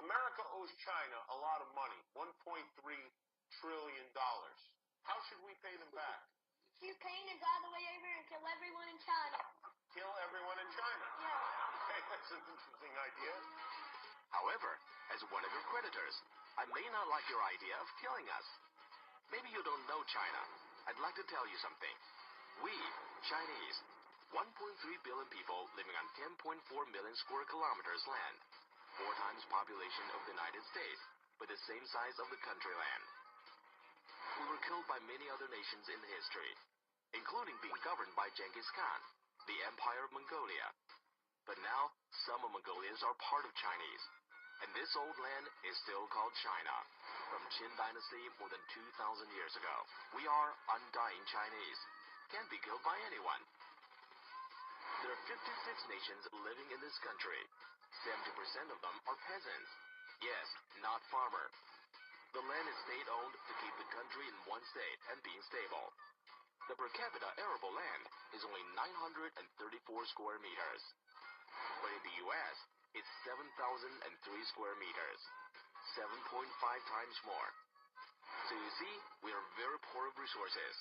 America owes China a lot of money, $1.3 trillion. How should we pay them back? Keep paying and go all the way over and kill everyone in China. Kill everyone in China? Yeah. Okay, that's an interesting idea. However, as one of your creditors, I may not like your idea of killing us. Maybe you don't know China. I'd like to tell you something. We, Chinese, 1.3 billion people living on 10.4 million square kilometers land, 4 times population of the United States, but the same size of the country land. We were killed by many other nations in history, including being governed by Genghis Khan, the Empire of Mongolia. But now, some of Mongolians are part of Chinese, and this old land is still called China, from Qin Dynasty more than 2,000 years ago. We are undying Chinese, can't be killed by anyone. There are 56 nations living in this country. 70% of them are peasants. Yes, not farmer. The land is state-owned to keep the country in one state and being stable. The per capita arable land is only 934 square meters. But in the U.S., it's 7,003 square meters, 7.5 times more. So you see, we are very poor of resources.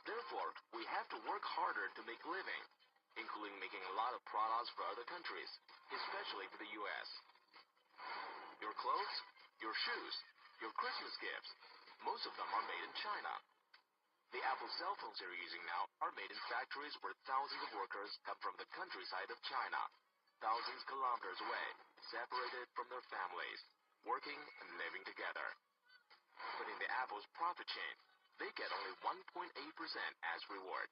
Therefore, we have to work harder to make a living, including making a lot of products for other countries, especially for the U.S. Your clothes, your shoes, your Christmas gifts, most of them are made in China. The Apple cell phones you're using now are made in factories where thousands of workers come from the countryside of China, thousands of kilometers away, separated from their families, working and living together. But in the Apple's profit chain, they get only 1.8% as reward.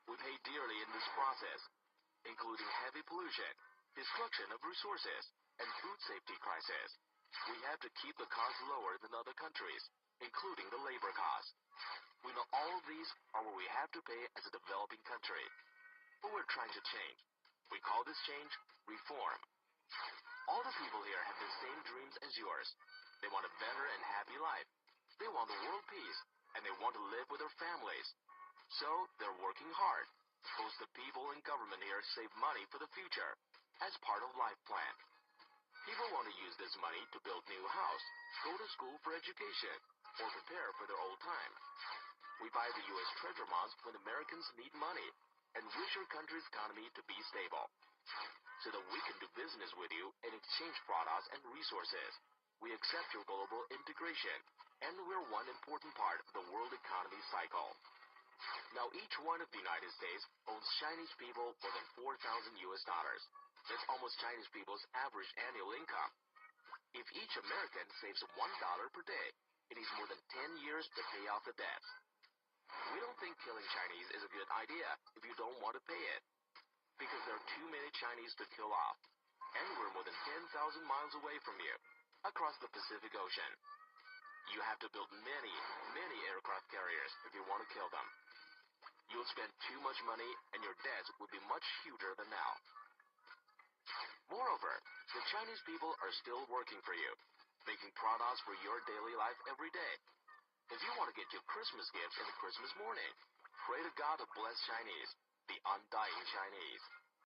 We pay dearly in this process, including heavy pollution, destruction of resources, and food safety crisis. We have to keep the costs lower than other countries, including the labor costs. We know all of these are what we have to pay as a developing country. But we're trying to change. We call this change reform. All the people here have the same dreams as yours. They want a better and happy life. They want the world peace, and they want to live with their families. So they're working hard. Most of the people and government here save money for the future as part of life plan. People want to use this money to build new house, go to school for education, or prepare for their old time. We buy the U.S. treasure bonds when Americans need money and wish our country's economy to be stable, so that we can do business with you and exchange products and resources. We accept your global integration, and we're one important part of the world economy cycle. Now, each one of the United States owns Chinese people more than $4,000 US. That's almost Chinese people's average annual income. If each American saves $1 per day, it needs more than 10 years to pay off the debts. We don't think killing Chinese is a good idea if you don't want to pay it, because there are too many Chinese to kill off, and we're more than 10,000 miles away from you, across the Pacific Ocean. You have to build many, many aircraft carriers if you want to kill them. You'll spend too much money, and your debts will be much huger than now. Moreover, the Chinese people are still working for you, making products for your daily life every day. If you want to get your Christmas gifts in the Christmas morning, pray to God to bless Chinese, the undying Chinese.